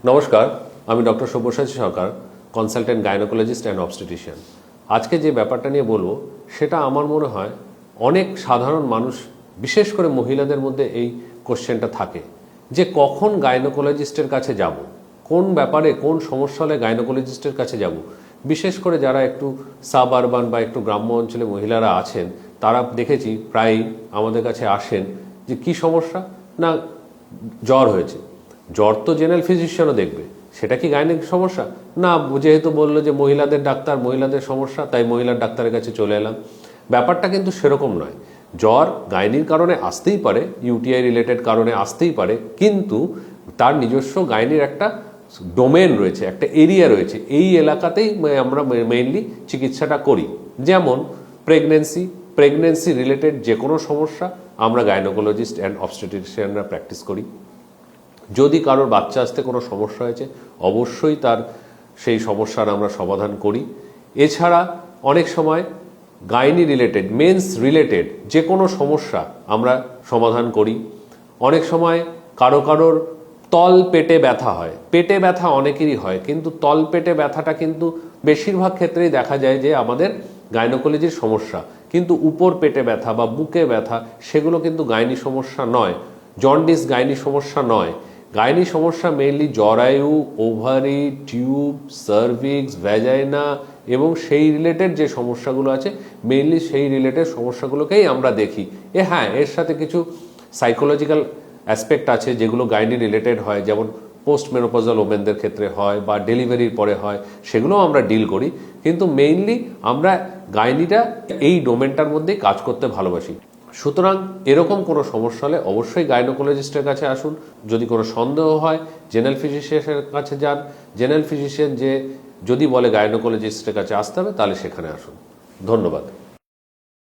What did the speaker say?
নমস্কার, আমি doctor Sabyasachi Sarkar, consultant gynaecologist and obstetrician. আজকে যে ব্যাপারটা নিয়ে বলবো সেটা আমার মনে হয় অনেক সাধারণ মানুষ, বিশেষ করে মহিলাদের মধ্যে এই কোশ্চেনটা থাকে যে কখন গাইনোকোলজিস্টের কাছে যাব, কোন ব্যাপারে কোন সমস্যা হলে গাইনোকোলজিস্টের কাছে যাব। বিশেষ করে যারা একটু সাব আরবান বা একটু গ্রাম্য অঞ্চলে মহিলারা আছেন, তারা দেখেছি প্রায়ই আমাদের কাছে আসেন যে কি সমস্যা না, জ্বর হয়েছে। জ্বর তো জেনারেল ফিজিশিয়ানও দেখবে, সেটা কি গাইনিক সমস্যা না, যেহেতু বললো যে মহিলাদের ডাক্তার, মহিলাদের সমস্যা, তাই মহিলার ডাক্তারের কাছে চলে এলাম। ব্যাপারটা কিন্তু সেরকম নয়। জ্বর গাইনির কারণে আসতেই পারে, ইউটিআই রিলেটেড কারণে আসতেই পারে, কিন্তু তার নিজস্ব গাইনির একটা ডোমেন রয়েছে, একটা এরিয়া রয়েছে। এই এলাকাতেই আমরা মেইনলি চিকিৎসাটা করি। যেমন প্রেগনেন্সি রিলেটেড যে কোনো সমস্যা আমরা গাইনোকোলজিস্ট অ্যান্ড অবস্টেটিশিয়ানরা প্র্যাকটিস করি। যদি কারোর বাচ্চা আসতে কোনো সমস্যা হয়েছে, অবশ্যই তার সেই সমস্যার আমরা সমাধান করি। এছাড়া অনেক সময় গাইনি রিলেটেড, মেন্স রিলেটেড যে কোনো সমস্যা আমরা সমাধান করি। অনেক সময় কারোর তল পেটে ব্যথা হয়, পেটে ব্যথা অনেকেরই হয়, কিন্তু তল পেটে ব্যথাটা কিন্তু বেশিরভাগ ক্ষেত্রেই দেখা যায় যে আমাদের গাইনোকোলজির সমস্যা, কিন্তু উপর পেটে ব্যথা বা বুকে ব্যথা সেগুলো কিন্তু গাইনি সমস্যা নয়। জন্ডিস গাইনি সমস্যা নয়। গাইনি সমস্যা মেইনলি জরায়ু, ওভারি, টিউব, সার্ভিক্স, ভ্যাজাইনা এবং সেই রিলেটেড যে সমস্যাগুলো আছে, মেইনলি সেই রিলেটেড সমস্যাগুলোকেই আমরা দেখি। হ্যাঁ, এর সাথে কিছু সাইকোলজিক্যাল অ্যাসপেক্ট আছে যেগুলো গাইনি রিলেটেড হয়, যেমন পোস্ট মেনোপজাল ওমেনদের ক্ষেত্রে হয় বা ডেলিভারির পরে হয়, সেগুলোও আমরা ডিল করি। কিন্তু মেইনলি আমরা গাইনিটা এই ডোমেনটার মধ্যেই কাজ করতে ভালোবাসি। সুতরাং এরকম কোনো সমস্যা হলে অবশ্যই গাইনোকোলজিস্টের কাছে আসুন। যদি কোনো সন্দেহ হয় জেনারেল ফিজিশিয়ানের কাছে যান। জেনারেল ফিজিশিয়ান যদি বলে গাইনোকোলজিস্টের কাছে আসতে হবে, তাহলে সেখানে আসুন। ধন্যবাদ।